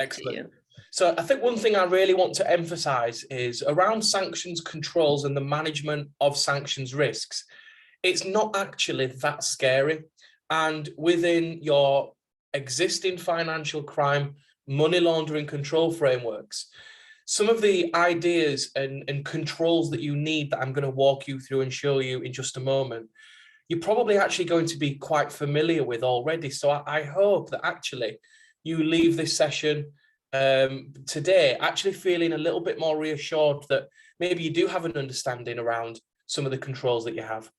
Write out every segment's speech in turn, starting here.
Excellent. So I think one thing I really want to emphasize is around sanctions controls and the management of sanctions risks. It's not actually that scary. And within your existing financial crime, money laundering control frameworks, some of the ideas and controls that you need that I'm going to walk you through and show you in just a moment, you're probably actually going to be quite familiar with already. So I hope that actually you leave this session today actually feeling a little bit more reassured that maybe you do have an understanding around some of the controls that you have.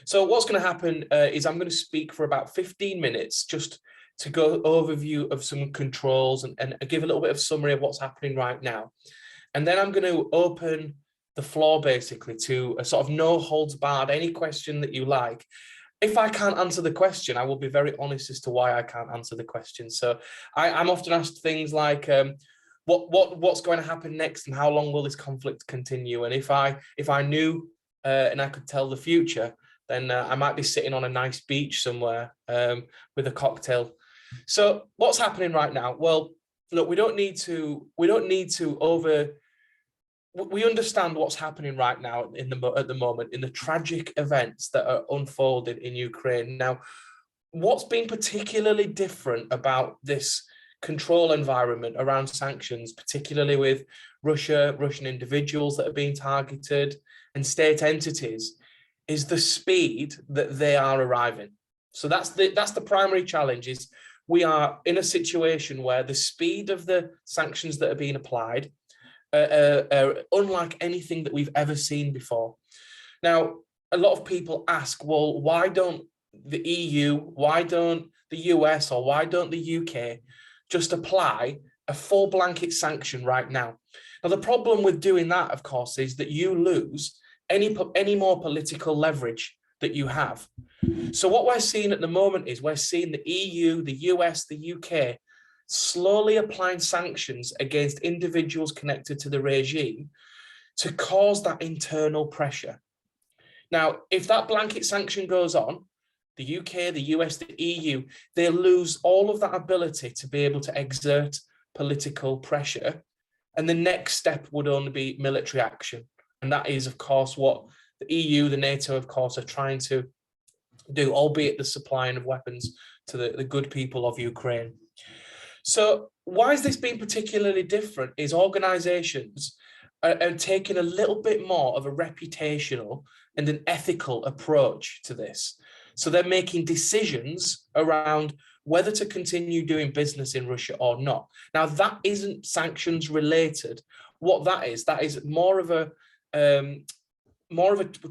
So what's going to happen is I'm going to speak for about 15 minutes just to go overview of some controls and give a little bit of summary of what's happening right now. And then I'm going to open the floor basically to a sort of no holds barred, any question that you like. If I can't answer the question, I will be very honest as to why I can't answer the question. So I'm often asked things like, what's going to happen next and how long will this conflict continue? And if I knew and I could tell the future, then I might be sitting on a nice beach somewhere with a cocktail. So what's happening right now? Well, look, we understand what's happening right now at the moment in the tragic events that are unfolding in Ukraine. Now, what's been particularly different about this control environment around sanctions, particularly with Russian individuals that are being targeted and state entities, is the speed that they are arriving. So that's the primary challenge. Is we are in a situation where the speed of the sanctions that are being applied unlike anything that we've ever seen before. Now, a lot of people ask, well, why don't the EU, why don't the US, or why don't the UK just apply a full blanket sanction right now? Now, the problem with doing that, of course, is that you lose any more political leverage that you have. So what we're seeing at the moment is we're seeing the EU, the US, the UK slowly applying sanctions against individuals connected to the regime to cause that internal pressure. Now, if that blanket sanction goes on, the UK, the US, the EU, they lose all of that ability to be able to exert political pressure. And the next step would only be military action. And that is, of course, what the EU, the NATO, of course, are trying to do, albeit the supplying of weapons to the good people of Ukraine. So why has this been particularly different is organizations are taking a little bit more of a reputational and an ethical approach to this. So they're making decisions around whether to continue doing business in Russia or not. Now, that isn't sanctions related. What that is more of a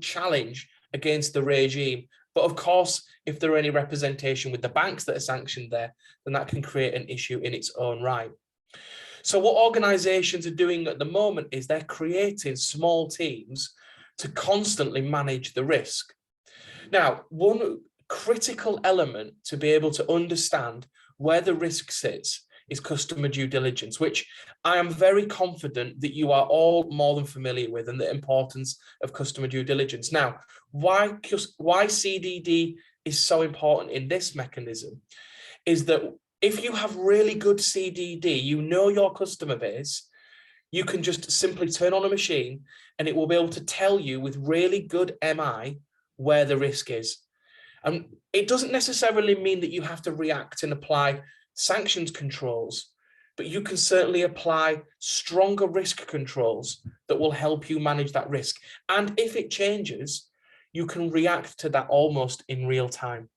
challenge against the regime. But of course, if there are any representation with the banks that are sanctioned there, then that can create an issue in its own right. So what organizations are doing at the moment is they're creating small teams to constantly manage the risk. Now, one critical element to be able to understand where the risk sits is customer due diligence, which I am very confident that you are all more than familiar with, and the importance of customer due diligence. Now, why CDD is so important in this mechanism is that if you have really good CDD, you know your customer base, you can just simply turn on a machine and it will be able to tell you with really good MI where the risk is. And it doesn't necessarily mean that you have to react and apply sanctions controls, but you can certainly apply stronger risk controls that will help you manage that risk. And if it changes, you can react to that almost in real time.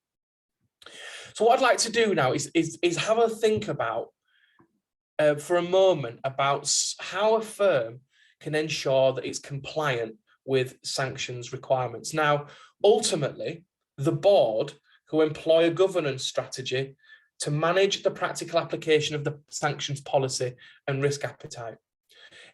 So what I'd like to do now is have a think about, for a moment, about how a firm can ensure that it's compliant with sanctions requirements. Now, ultimately, the board who employ a governance strategy to manage the practical application of the sanctions policy and risk appetite.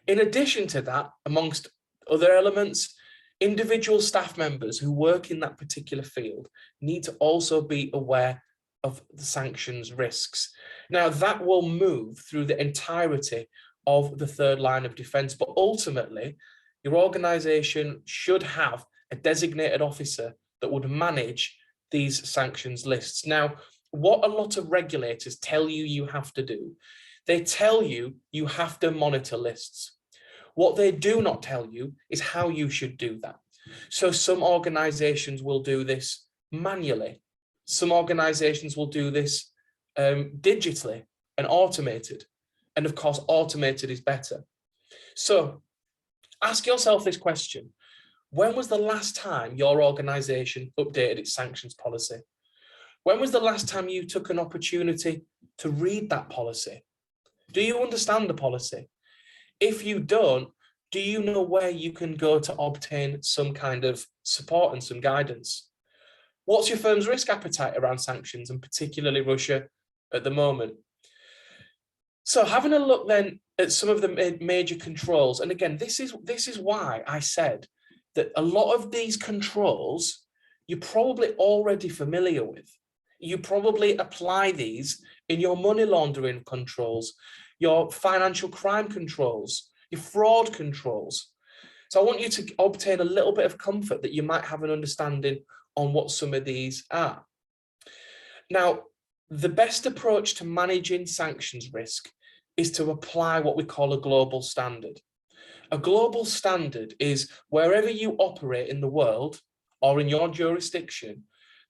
In addition to that, amongst other elements, individual staff members who work in that particular field need to also be aware of the sanctions risks. Now, that will move through the entirety of the third line of defense, but ultimately, your organization should have a designated officer that would manage these sanctions lists. Now, what a lot of regulators tell you have to do, They tell you you have to monitor lists. What they do not tell you is how you should do that. So some organizations will do this manually. Some organizations will do this digitally and automated. And of course, automated is better. So ask yourself this question. When was the last time your organization updated its sanctions policy? When was the last time you took an opportunity to read that policy? Do you understand the policy? If you don't, do you know where you can go to obtain some kind of support and some guidance? What's your firm's risk appetite around sanctions, and particularly Russia at the moment? So having a look then at some of the major controls, and again, this is why I said that a lot of these controls you're probably already familiar with. You probably apply these in your money laundering controls, your financial crime controls, your fraud controls. So I want you to obtain a little bit of comfort that you might have an understanding on what some of these are. Now, the best approach to managing sanctions risk is to apply what we call a global standard. A global standard is wherever you operate in the world or in your jurisdiction,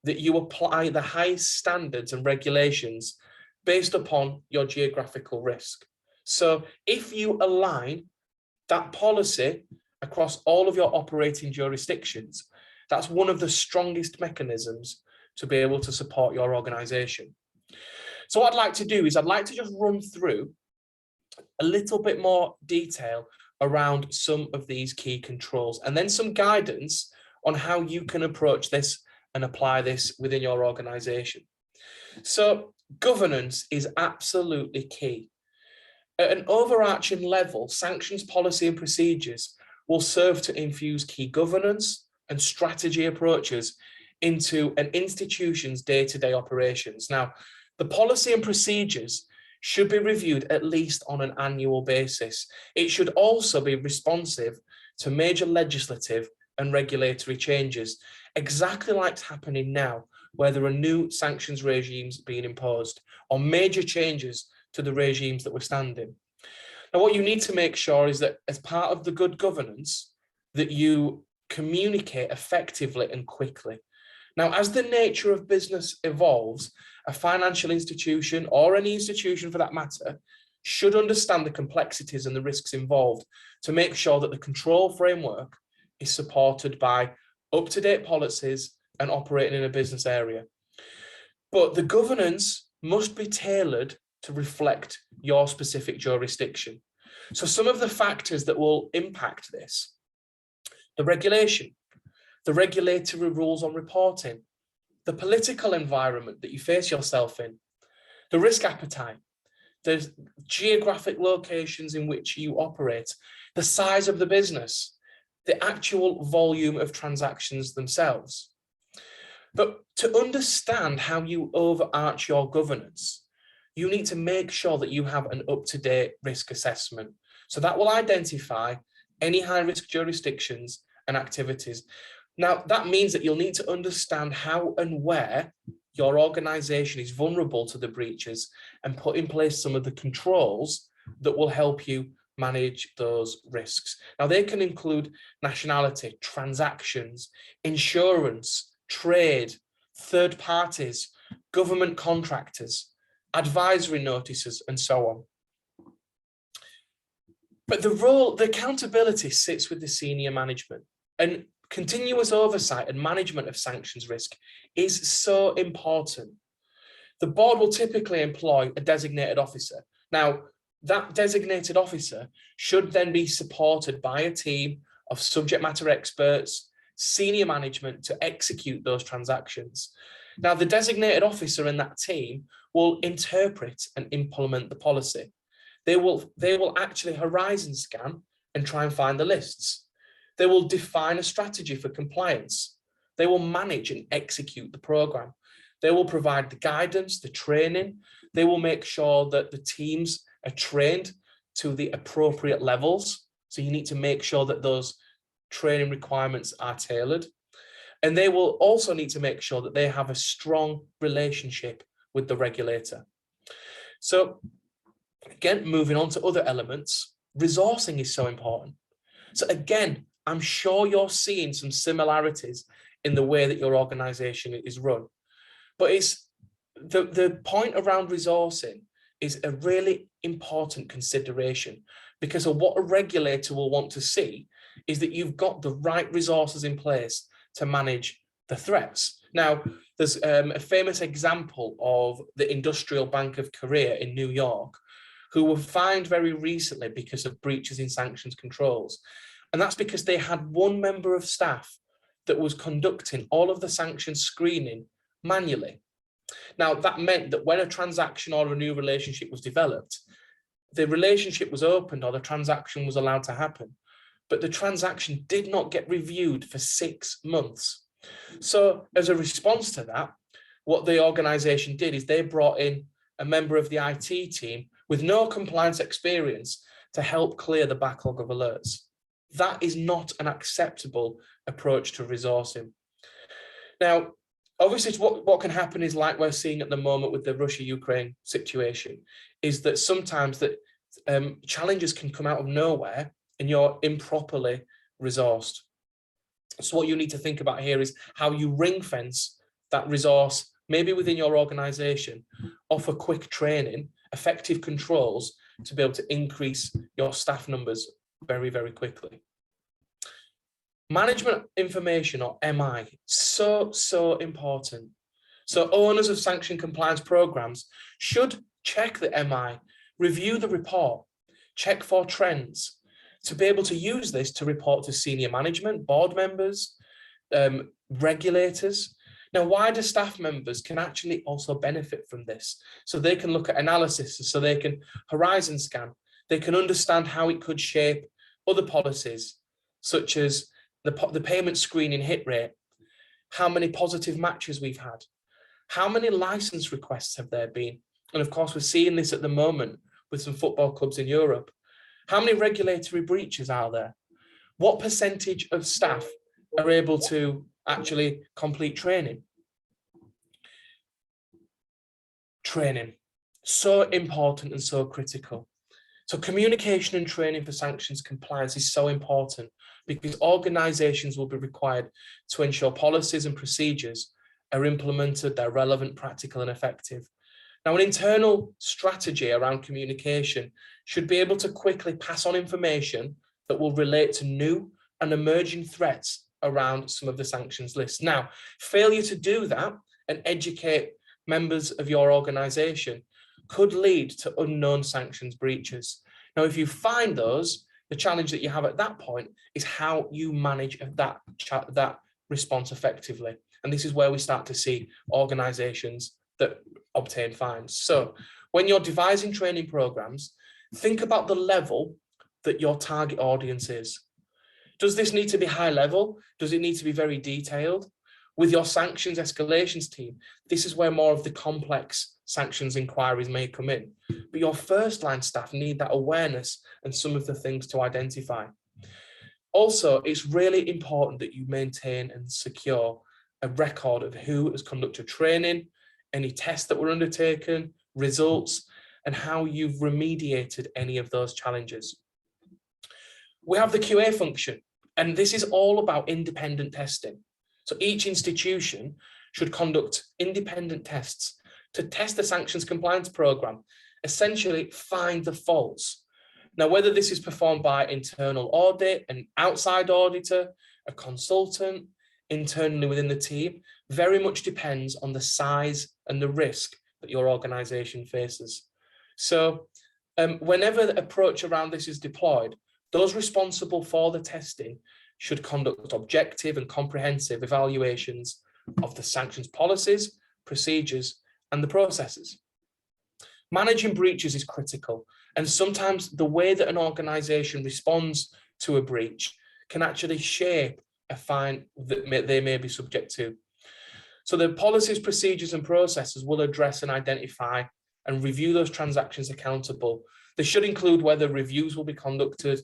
that you apply the highest standards and regulations based upon your geographical risk. So if you align that policy across all of your operating jurisdictions, that's one of the strongest mechanisms to be able to support your organization. So what I'd like to do is I'd like to just run through a little bit more detail around some of these key controls, and then some guidance on how you can approach this and apply this within your organization. So governance is absolutely key. At an overarching level, sanctions policy and procedures will serve to infuse key governance and strategy approaches into an institution's day-to-day operations. Now, the policy and procedures should be reviewed at least on an annual basis. It should also be responsive to major legislative and regulatory changes, exactly like it's happening now, where there are new sanctions regimes being imposed or major changes to the regimes that we're standing. Now, what you need to make sure is that as part of the good governance, that you communicate effectively and quickly. Now, as the nature of business evolves, a financial institution, or any institution for that matter, should understand the complexities and the risks involved to make sure that the control framework is supported by up-to-date policies and operating in a business area. But the governance must be tailored to reflect your specific jurisdiction. So some of the factors that will impact this: the regulation, the regulatory rules on reporting, the political environment that you face yourself in, the risk appetite, the geographic locations in which you operate, the size of the business, the actual volume of transactions themselves. But to understand how you overarch your governance, you need to make sure that you have an up-to-date risk assessment. So that will identify any high-risk jurisdictions and activities. Now, that means that you'll need to understand how and where your organization is vulnerable to the breaches and put in place some of the controls that will help you manage those risks. Now, they can include nationality, transactions, insurance, trade, third parties, government contractors, advisory notices, and so on. But the accountability sits with the senior management, and continuous oversight and management of sanctions risk is so important. The board will typically employ a designated officer. Now, that designated officer should then be supported by a team of subject matter experts, senior management to execute those transactions. Now, the designated officer in that team will interpret and implement the policy. They will actually horizon scan and try and find the lists. They will define a strategy for compliance. They will manage and execute the program. They will provide the guidance, the training. They will make sure that the teams are trained to the appropriate levels. So you need to make sure that those training requirements are tailored. And they will also need to make sure that they have a strong relationship with the regulator. So Again, moving on to other elements, resourcing is so important. So again, I'm sure you're seeing some similarities in the way that your organization is run. But it's the point around resourcing is a really important consideration, because of what a regulator will want to see is that you've got the right resources in place to manage the threats. Now, there's a famous example of the Industrial Bank of Korea in New York, who were fined very recently because of breaches in sanctions controls. And that's because they had one member of staff that was conducting all of the sanctions screening manually. Now, that meant that when a transaction or a new relationship was developed, the relationship was opened or the transaction was allowed to happen, but the transaction did not get reviewed for 6 months. So as a response to that, what the organization did is they brought in a member of the IT team with no compliance experience to help clear the backlog of alerts. That is not an acceptable approach to resourcing. Now, obviously, what can happen is, like we're seeing at the moment with the Russia-Ukraine situation, is that sometimes that challenges can come out of nowhere and you're improperly resourced. So what you need to think about here is how you ring fence that resource, maybe within your organization, offer quick training, effective controls to be able to increase your staff numbers very, very quickly. Management information, or MI, so important. So owners of sanction compliance programs should check the MI, review the report, check for trends, to be able to use this to report to senior management, board members, regulators. Now, wider staff members can actually also benefit from this. So they can look at analysis, so they can horizon scan, they can understand how it could shape other policies, such as the payment screening hit rate, how many positive matches we've had, how many license requests have there been? And of course, we're seeing this at the moment with some football clubs in Europe. How many regulatory breaches are there? What percentage of staff are able to actually complete training? Training, so important and so critical. So communication and training for sanctions compliance is so important, because organizations will be required to ensure policies and procedures are implemented, they're relevant, practical, and effective. Now, an internal strategy around communication should be able to quickly pass on information that will relate to new and emerging threats around some of the sanctions lists. Now, failure to do that and educate members of your organization could lead to unknown sanctions breaches. Now, if you find those, the challenge that you have at that point is how you manage that response effectively. And this is where we start to see organizations that obtain fines. So when you're devising training programs, think about the level that your target audience is. Does this need to be high level? Does it need to be very detailed? With your sanctions escalations team, this is where more of the complex sanctions inquiries may come in. But your first line staff need that awareness and some of the things to identify. Also, it's really important that you maintain and secure a record of who has conducted training, any tests that were undertaken, results, and how you've remediated any of those challenges. We have the QA function, and this is all about independent testing. So each institution should conduct independent tests to test the sanctions compliance program, essentially find the faults. Now, whether this is performed by internal audit, an outside auditor, a consultant, internally within the team, very much depends on the size and the risk that your organization faces. So whenever the approach around this is deployed, those responsible for the testing should conduct objective and comprehensive evaluations of the sanctions policies, procedures, and the processes. Managing breaches is critical, and sometimes the way that an organization responds to a breach can actually shape a fine that they may be subject to. So the policies, procedures, and processes will address and identify and review those transactions accountable. They should include whether reviews will be conducted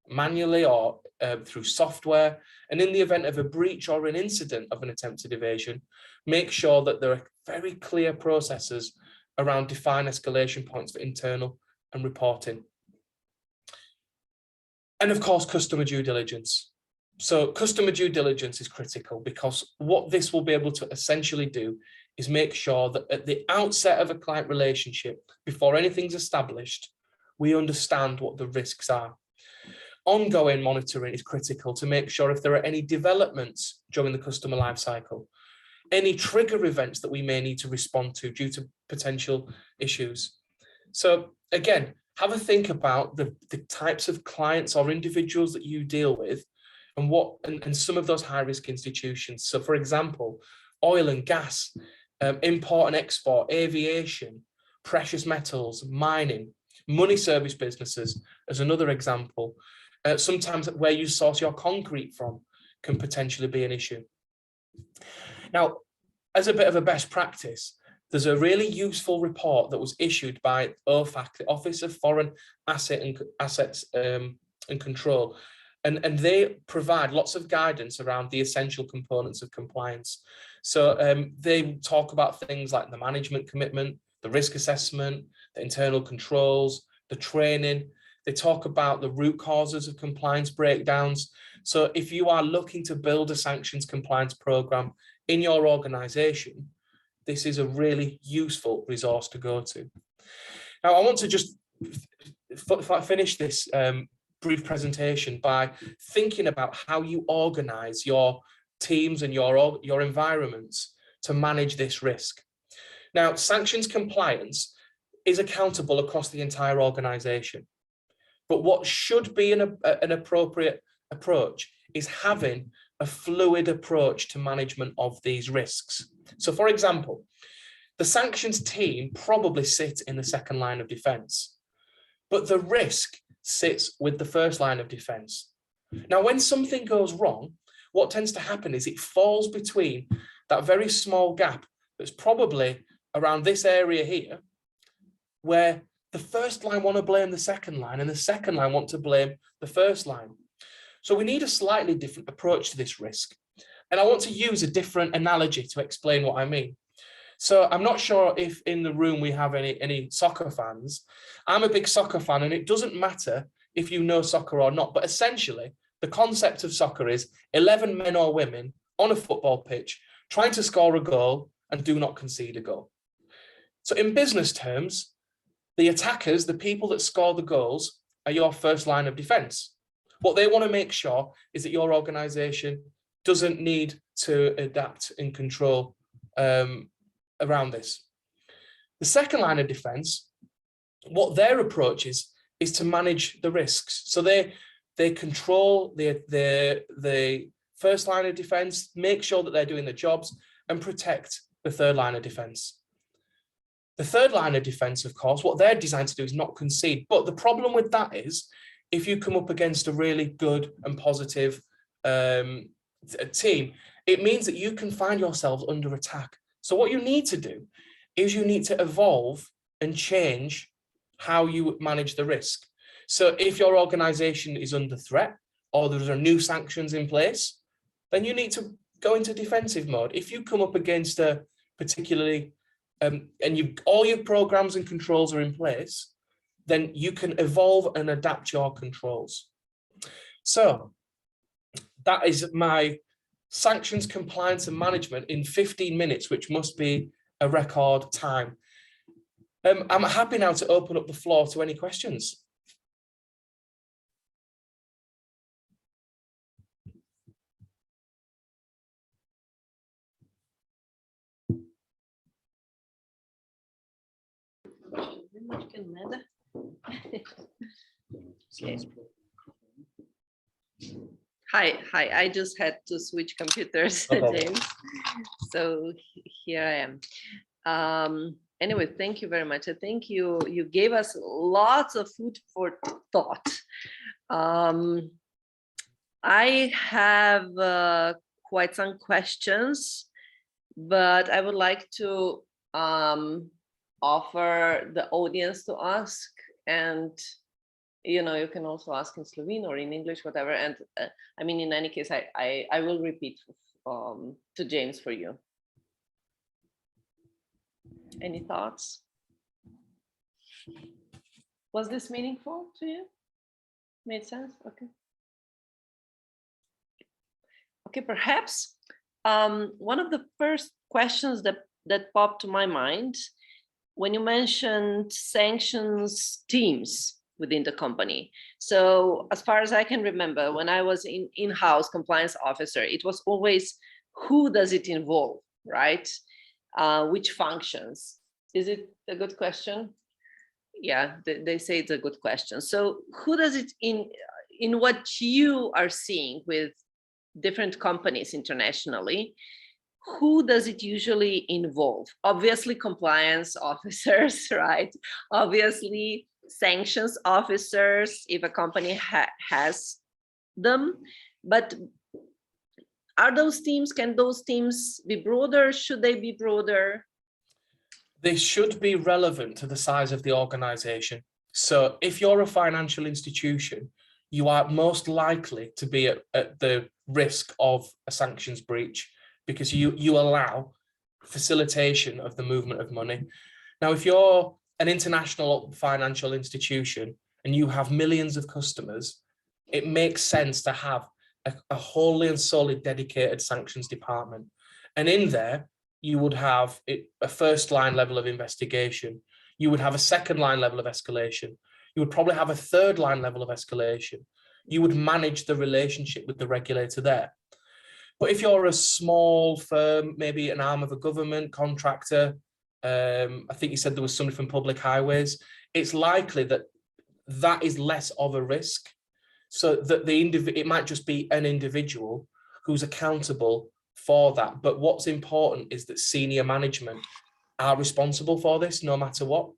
manually or through software, and in the event of a breach or an incident of an attempted evasion, make sure that there are very clear processes around defined escalation points for internal and reporting. And of course, customer due diligence. So customer due diligence is critical, because what this will be able to essentially do is make sure that at the outset of a client relationship, before anything's established, we understand what the risks are. Ongoing monitoring is critical to make sure if there are any developments during the customer life cycle, any trigger events that we may need to respond to due to potential issues. So again, have a think about the types of clients or individuals that you deal with, and some of those high-risk institutions. So for example, oil and gas, import and export, aviation, precious metals, mining, money service businesses as another example. Sometimes where you source your concrete from can potentially be an issue. Now, as a bit of a best practice, there's a really useful report that was issued by OFAC, the Office of Foreign Assets and Control, and they provide lots of guidance around the essential components of compliance. So they talk about things like the management commitment, the risk assessment, the internal controls, the training. They talk about the root causes of compliance breakdowns. So if you are looking to build a sanctions compliance program in your organization, this is a really useful resource to go to. Now, I want to just finish this brief presentation by thinking about how you organize your teams and your environments to manage this risk. Now, sanctions compliance is accountable across the entire organization. But what should be an appropriate approach is having a fluid approach to management of these risks. So for example, the sanctions team probably sits in the second line of defense, but the risk sits with the first line of defense. Now, when something goes wrong, what tends to happen is it falls between that very small gap that's probably around this area here, where the first line want to blame the second line and the second line want to blame the first line. So we need a slightly different approach to this risk. And I want to use a different analogy to explain what I mean. So I'm not sure if in the room we have any soccer fans. I'm a big soccer fan, and it doesn't matter if you know soccer or not, but essentially the concept of soccer is 11 men or women on a football pitch trying to score a goal and do not concede a goal. So in business terms, the attackers, the people that score the goals, are your first line of defense. What they want to make sure is that your organization doesn't need to adapt and control around this. The second line of defense, what their approach is to manage the risks. So they control the first line of defense, make sure that they're doing their jobs, and protect the third line of defense. The third line of defense, of course, what they're designed to do is not concede. But the problem with that is, if you come up against a really good and positive team, it means that you can find yourselves under attack. So what you need to do is you need to evolve and change how you manage the risk. So if your organization is under threat or there are new sanctions in place, then you need to go into defensive mode. If you come up against a particularly and all your programs and controls are in place, then you can evolve and adapt your controls. So that is my sanctions compliance and management in 15 minutes, which must be a record time. I'm happy now to open up the floor to any questions. Okay. Hi, I just had to switch computers, James. So here I am. Anyway, thank you very much. I think you gave us lots of food for thought. I have quite some questions, but I would like to offer the audience to ask, and you can also ask in Slovene or in English, whatever. And I mean, in any case, I will repeat to James for you. Any thoughts? Was this meaningful to you? Made sense? Okay. Okay, perhaps one of the first questions that popped to my mind when you mentioned sanctions teams within the company. So as far as I can remember, when I was in-house compliance officer, it was always who does it involve, right? Which functions? Is it a good question? Yeah, they say it's a good question. So who does it in what you are seeing with different companies internationally, who does it usually involve? Obviously compliance officers, right? Obviously sanctions officers if a company has them, but are those teams, can those teams be broader? Should they be broader? They should be relevant to the size of the organization. So if you're a financial institution, you are most likely to be at the risk of a sanctions breach because you allow facilitation of the movement of money. Now, if you're an international financial institution and you have millions of customers, it makes sense to have a wholly and solely dedicated sanctions department. And in there, you would have a first line level of investigation. You would have a second line level of escalation. You would probably have a third line level of escalation. You would manage the relationship with the regulator there. But if you're a small firm, maybe an arm of a government contractor, I think you said there was somebody from Public Highways, it's likely that that is less of a risk. So that it might just be an individual who's accountable for that. But what's important is that senior management are responsible for this no matter what.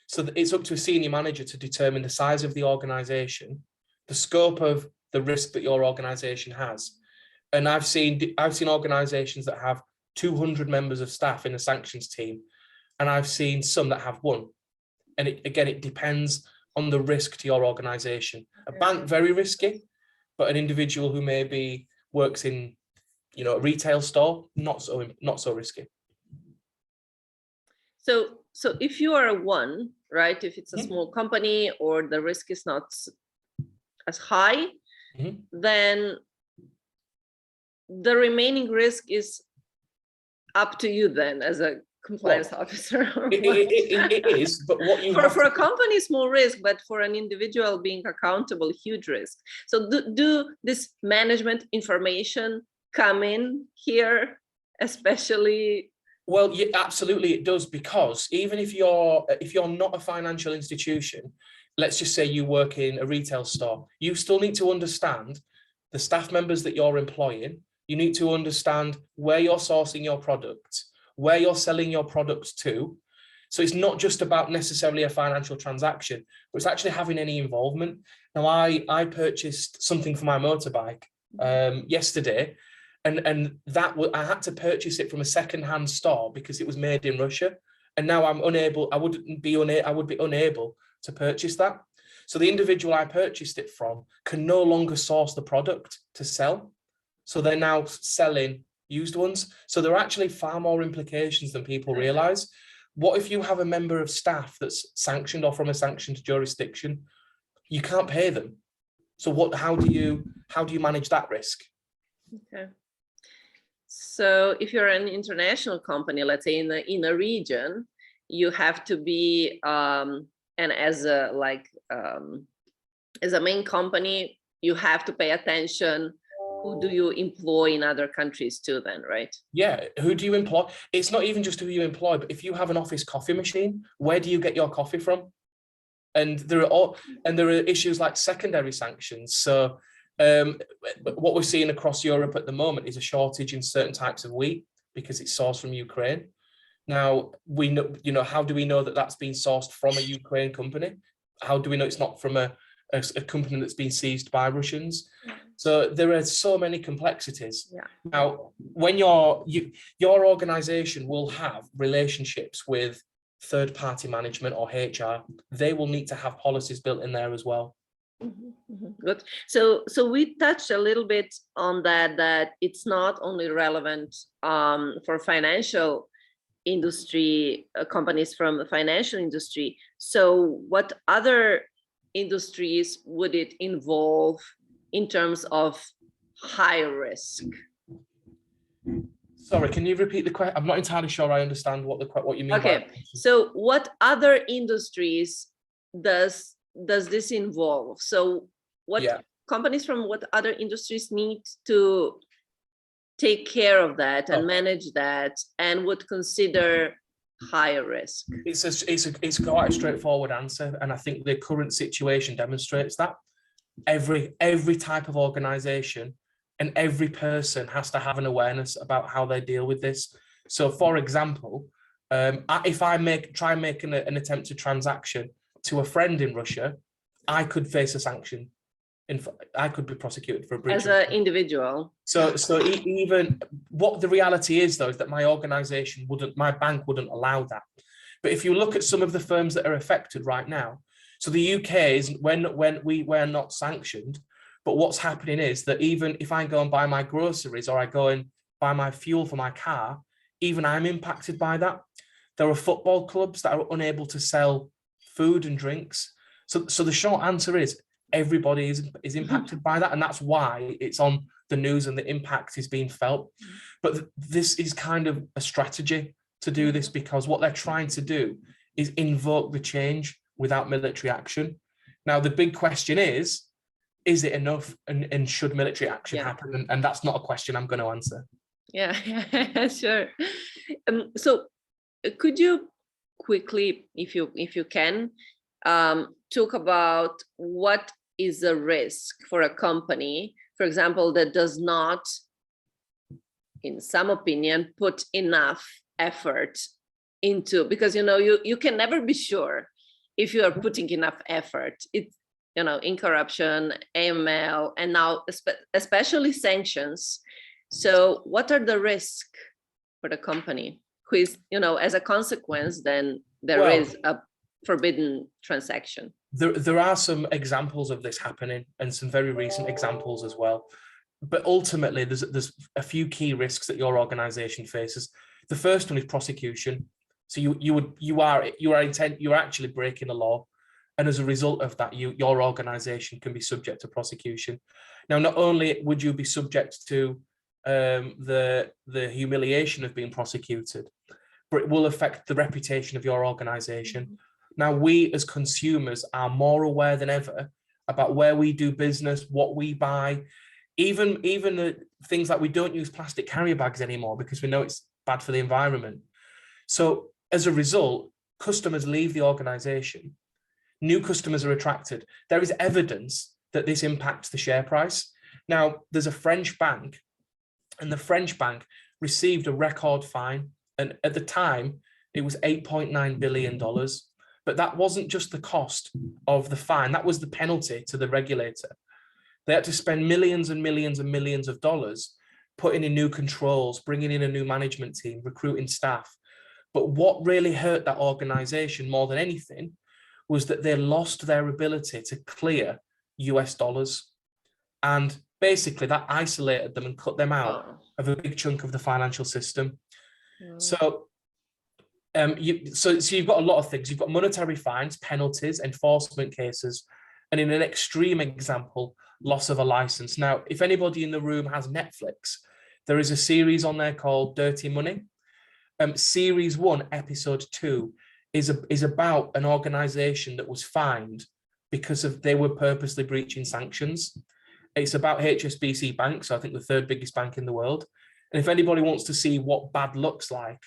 So it's up to a senior manager to determine the size of the organization, the scope of the risk that your organization has. And I've seen organizations that have 200 members of staff in a sanctions team, and I've seen some that have one. And it depends on the risk to your organization. A bank, very risky, but an individual who maybe works in, a retail store, not so risky. So if you are one, right, if it's a small company or the risk is not as high, then the remaining risk is up to you then as a compliance officer. It is, but what you for a company, small risk, but for an individual being accountable, huge risk. So do this management information come in here, especially? Well, yeah, absolutely it does, because even if you're not a financial institution, let's just say you work in a retail store, you still need to understand the staff members that you're employing. You need to understand where you're sourcing your products, where you're selling your products to. So it's not just about necessarily a financial transaction, but it's actually having any involvement. Now, I purchased something for my motorbike yesterday, and that I had to purchase it from a second-hand store because it was made in Russia. And now I would be unable to purchase that. So the individual I purchased it from can no longer source the product to sell. So they're now selling used ones. So there are actually far more implications than people realize. What if you have a member of staff that's sanctioned or from a sanctioned jurisdiction? You can't pay them. So how do you manage that risk? Okay. So if you're an international company, let's say in a region, you have to be and as a main company, you have to pay attention. Who do you employ in other countries too then, right? Yeah, who do you employ? It's not even just who you employ, but if you have an office coffee machine, where do you get your coffee from? And there are issues like secondary sanctions. So what we're seeing across Europe at the moment is a shortage in certain types of wheat because it's sourced from Ukraine. Now, we know, how do we know that that's been sourced from a Ukraine company? How do we know it's not from a company that's been seized by Russians? So there are so many complexities. Yeah. Now, when your organization will have relationships with third-party management or HR, they will need to have policies built in there as well. Good. So we touched a little bit on that it's not only relevant for financial industry, companies from the financial industry. So what other industries would it involve in terms of high risk? Sorry, can you repeat the question? I'm not entirely sure I understand what you mean. Okay, so what other industries does this involve? So what companies from what other industries need to take care of that and manage that and would consider higher risk? It's quite a straightforward answer, and I think the current situation demonstrates that. Every type of organization and every person has to have an awareness about how they deal with this. So, for example, if I try and make an attempted transaction to a friend in Russia, I could face a sanction. I could be prosecuted for a breach as an individual. So even what the reality is, though, is that my bank wouldn't allow that. But if you look at some of the firms that are affected right now, so the UK is when we're not sanctioned, but what's happening is that even if I go and buy my groceries or I go and buy my fuel for my car, even I'm impacted by that. There are football clubs that are unable to sell food and drinks. So the short answer is everybody is impacted by that, and that's why it's on the news and the impact is being felt. But this is kind of a strategy to do this, because what they're trying to do is invoke the change without military action. Now, the big question is it enough, and should military action happen? And that's not a question I'm going to answer. Yeah, sure. So could you quickly, if you can, talk about what is a risk for a company, for example, that does not, in some opinion, put enough effort into, because you can never be sure if you are putting enough effort. It's in corruption, AML, and now especially sanctions. So what are the risks for the company who is, as a consequence, then there is a forbidden transaction? There are some examples of this happening, and some very recent examples as well. But ultimately, there's a few key risks that your organization faces. The first one is prosecution. So you are actually breaking the law, and as a result of that, your organization can be subject to prosecution. Now, not only would you be subject to the humiliation of being prosecuted, but it will affect the reputation of your organization. Now, we as consumers are more aware than ever about where we do business, what we buy, even the things like we don't use plastic carrier bags anymore because we know it's bad for the environment. So as a result, customers leave the organization, new customers are attracted. There is evidence that this impacts the share price. Now, there's a French bank, and the French bank received a record fine, and at the time, it was $8.9 billion. But that wasn't just the cost of the fine, that was the penalty to the regulator. They had to spend millions and millions and millions of dollars putting in new controls, bringing in a new management team, recruiting staff. But what really hurt that organization more than anything was that they lost their ability to clear US dollars. And basically that isolated them and cut them out of a big chunk of the financial system. So you've got a lot of things. You've got monetary fines, penalties, enforcement cases, and in an extreme example, loss of a license. Now, if anybody in the room has Netflix, there is a series on there called Dirty Money. Series 1, episode 2 is about an organization that was fined because they were purposely breaching sanctions. It's about HSBC Bank, so I think the third biggest bank in the world. And if anybody wants to see what bad looks like,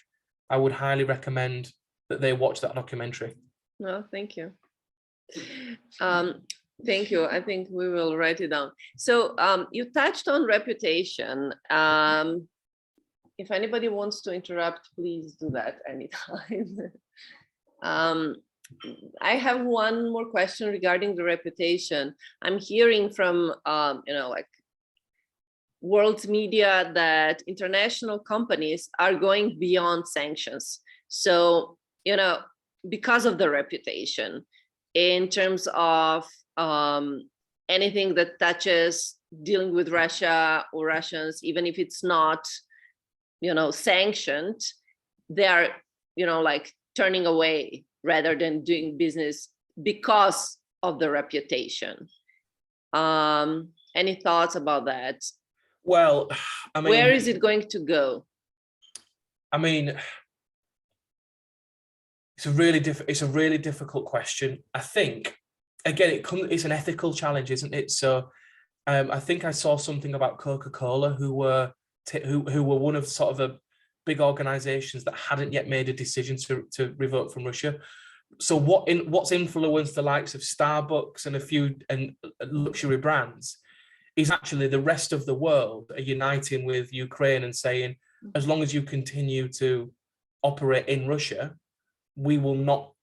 I would highly recommend that they watch that documentary. No, thank you. Thank you. I think we will write it down. So you touched on reputation. If anybody wants to interrupt, please do that anytime. I have one more question regarding the reputation. I'm hearing from, like world media that international companies are going beyond sanctions. So, because of the reputation, in terms of anything that touches dealing with Russia or Russians, even if it's not, sanctioned, they are, like turning away rather than doing business because of the reputation. Any thoughts about that? Well, I mean, where is it going to go? I mean, it's a really difficult question. I think, again, it's an ethical challenge, isn't it? So I think I saw something about Coca-Cola, who were one of sort of a big organizations that hadn't yet made a decision to revoke from Russia. So what's influenced the likes of Starbucks and a few luxury brands is actually the rest of the world are uniting with Ukraine and saying, as long as you continue to operate in Russia, we will not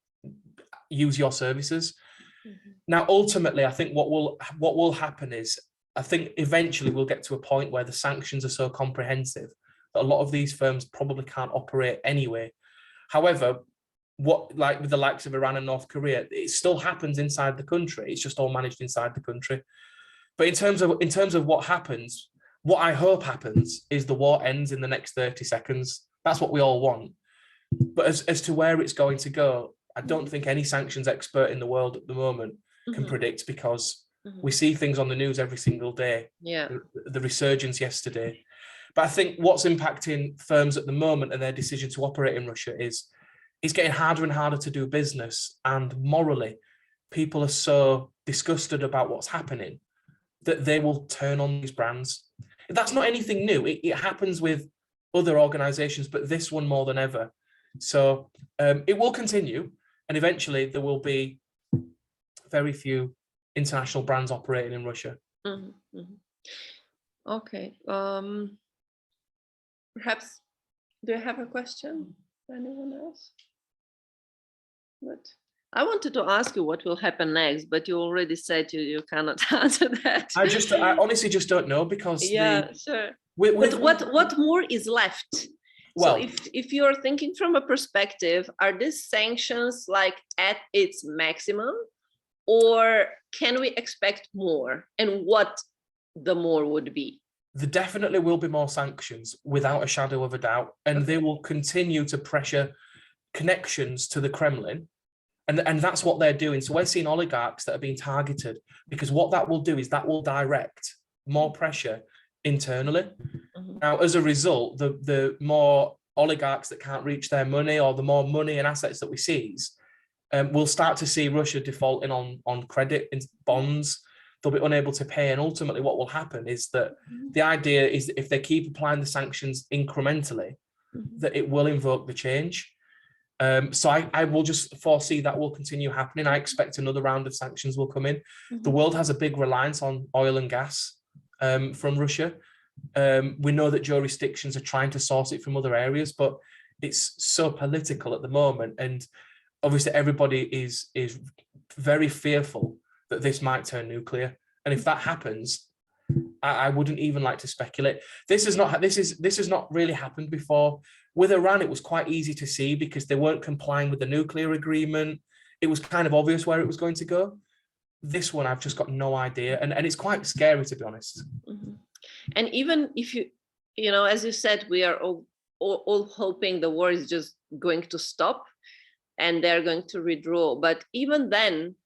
use your services. Mm-hmm. Now, ultimately, I think what will happen is, I think eventually we'll get to a point where the sanctions are so comprehensive that a lot of these firms probably can't operate anyway. However, like with the likes of Iran and North Korea, it still happens inside the country. It's just all managed inside the country. But in terms of what happens, what I hope happens is the war ends in the next 30 seconds. That's what we all want. But as to where it's going to go, I don't think any sanctions expert in the world at the moment can predict, because we see things on the news every single day. Yeah. The resurgence yesterday. But I think what's impacting firms at the moment and their decision to operate in Russia is it's getting harder and harder to do business. And morally, people are so disgusted about what's happening that they will turn on these brands. That's not anything new. It happens with other organizations, but this one more than ever. So it will continue, and eventually there will be very few international brands operating in Russia. Mm-hmm. Mm-hmm. Okay. Perhaps, do you have a question? Anyone else? But I wanted to ask you what will happen next, but you already said you cannot answer that. I honestly just don't know, because sure. But what more is left? Well, so if you're thinking from a perspective, are these sanctions like at its maximum, or can we expect more? And what the more would be? There definitely will be more sanctions, without a shadow of a doubt, and they will continue to pressure connections to the Kremlin. And that's what they're doing. So we're seeing oligarchs that are being targeted, because what that will do is that will direct more pressure internally. Mm-hmm. Now, as a result, the more oligarchs that can't reach their money, or the more money and assets that we seize, we'll start to see Russia defaulting on credit and bonds. They'll be unable to pay. And ultimately what will happen is that the idea is that if they keep applying the sanctions incrementally, that it will invoke the change. So I will just foresee that will continue happening. I expect another round of sanctions will come in. The world has a big reliance on oil and gas from Russia. We know that jurisdictions are trying to source it from other areas, but it's so political at the moment. And obviously everybody is very fearful that this might turn nuclear. And if that happens, I wouldn't even like to speculate. This has not really happened before. With Iran, it was quite easy to see because they weren't complying with the nuclear agreement. It was kind of obvious where it was going to go. This one, I've just got no idea. And it's quite scary, to be honest. Mm-hmm. And even if you know, as you said, we are all hoping the war is just going to stop and they're going to withdraw. But even then,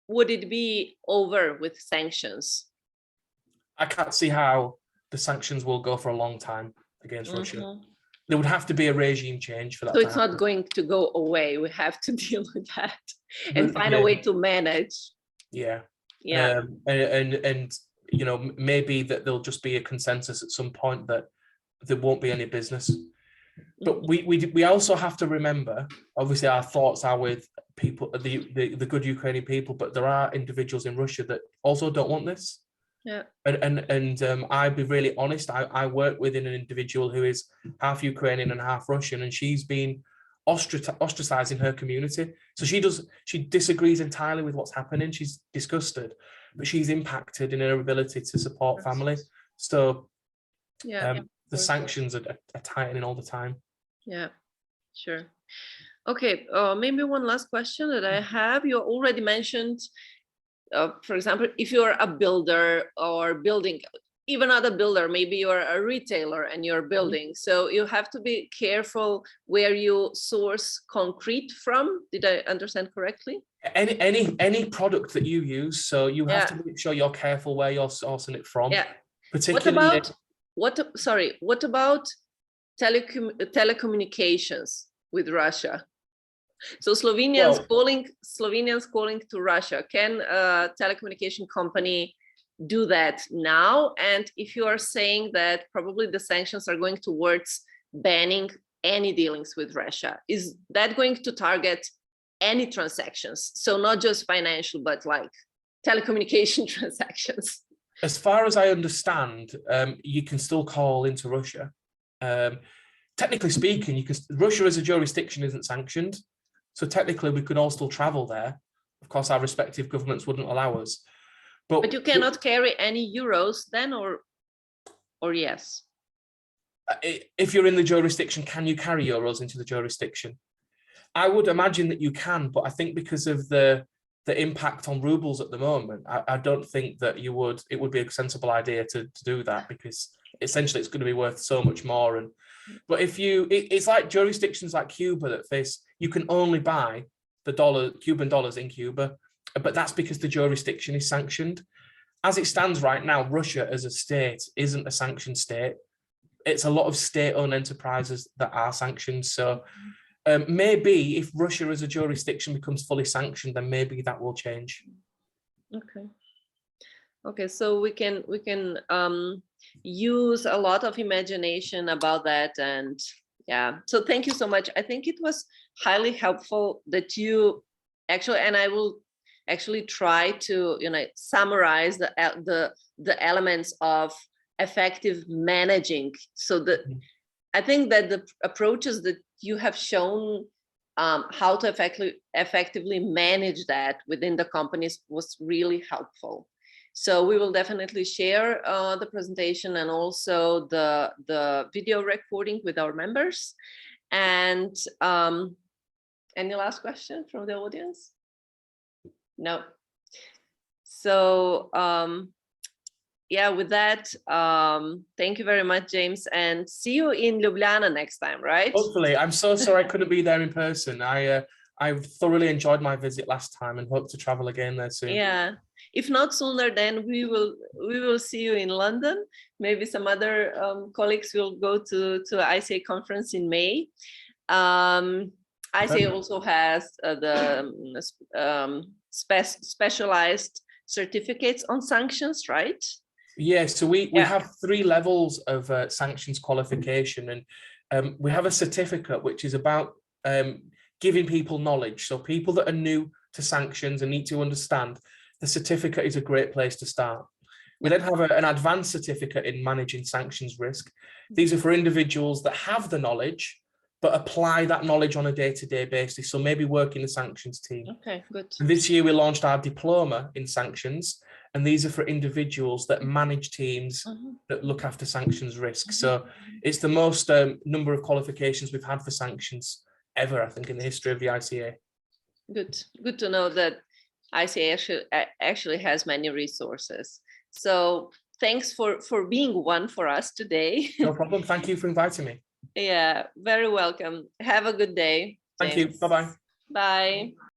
would it be over with sanctions? I can't see how the sanctions will go for a long time against Russia. There would have to be a regime change for that. So it's not going to go away. We have to deal with that and find a way to manage. Yeah. Yeah. And you know, maybe that there'll just be a consensus at some point that there won't be any business. But we also have to remember, obviously our thoughts are with people, the good Ukrainian people, but there are individuals in Russia that also don't want this. Yeah. And I'd be really honest. I work with an individual who is half Ukrainian and half Russian, and she's been ostracized in her community. So she disagrees entirely with what's happening. She's disgusted, but she's impacted in her ability to support family. So the sanctions are tightening all the time. Yeah, sure. Okay, maybe one last question that I have. You already mentioned, for example, if you're a builder or building, even other builder, maybe you're a retailer and you're building. So you have to be careful where you source concrete from. Did I understand correctly? Any product that you use, so you have to make sure you're careful where you're sourcing it from. Yeah. Particularly, what about telecommunications with Russia? So Slovenians calling to Russia. Can a telecommunication company do that now? And if you are saying that probably the sanctions are going towards banning any dealings with Russia, is that going to target any transactions? So not just financial, but like telecommunication transactions. As far as I understand, you can still call into Russia. Technically speaking, Russia as a jurisdiction isn't sanctioned. So technically we could all still travel there. Of course, our respective governments wouldn't allow us. But you cannot carry any euros then, or yes? If you're in the jurisdiction, can you carry euros into the jurisdiction? I would imagine that you can, but I think because of the impact on rubles at the moment, I don't think that it would be a sensible idea to do that, because essentially it's going to be worth so much more. But it's like jurisdictions like Cuba that you can only buy the Cuban dollars in Cuba, but that's because the jurisdiction is sanctioned. As it stands right now, Russia as a state isn't a sanctioned state. It's a lot of state-owned enterprises that are sanctioned. So maybe if Russia as a jurisdiction becomes fully sanctioned, then maybe that will change. Okay, so we can use a lot of imagination about that. And yeah, so thank you so much. I think it was highly helpful that you actually, and I will actually try to summarize the elements of effective managing. So I think that the approaches that you have shown how to effectively manage that within the companies was really helpful. So we will definitely share the presentation and also the video recording with our members. And any last question from the audience? No. So yeah, with that, thank you very much, James, and see you in Ljubljana next time, right? Hopefully. I'm so sorry I couldn't be there in person. I've thoroughly enjoyed my visit last time and hope to travel again there soon. Yeah, if not sooner, then we will see you in London. Maybe some other colleagues will go to ICA conference in May. ICA also has the specialized certificates on sanctions, right? Yeah, so we have 3 levels of sanctions qualification, and we have a certificate which is about giving people knowledge. So people that are new to sanctions and need to understand, the certificate is a great place to start. We then have an advanced certificate in managing sanctions risk. These are for individuals that have the knowledge, but apply that knowledge on a day-to-day basis. So maybe work in the sanctions team. Okay, good. And this year we launched our diploma in sanctions, and these are for individuals that manage teams that look after sanctions risk. So it's the most number of qualifications we've had for sanctions ever, I think, in the history of the ICA. Good to know that ICA actually has many resources. So thanks for being one for us today. No problem. Thank you for inviting me. Yeah, very welcome. Have a good day, James. Thank you. Bye-bye. Bye.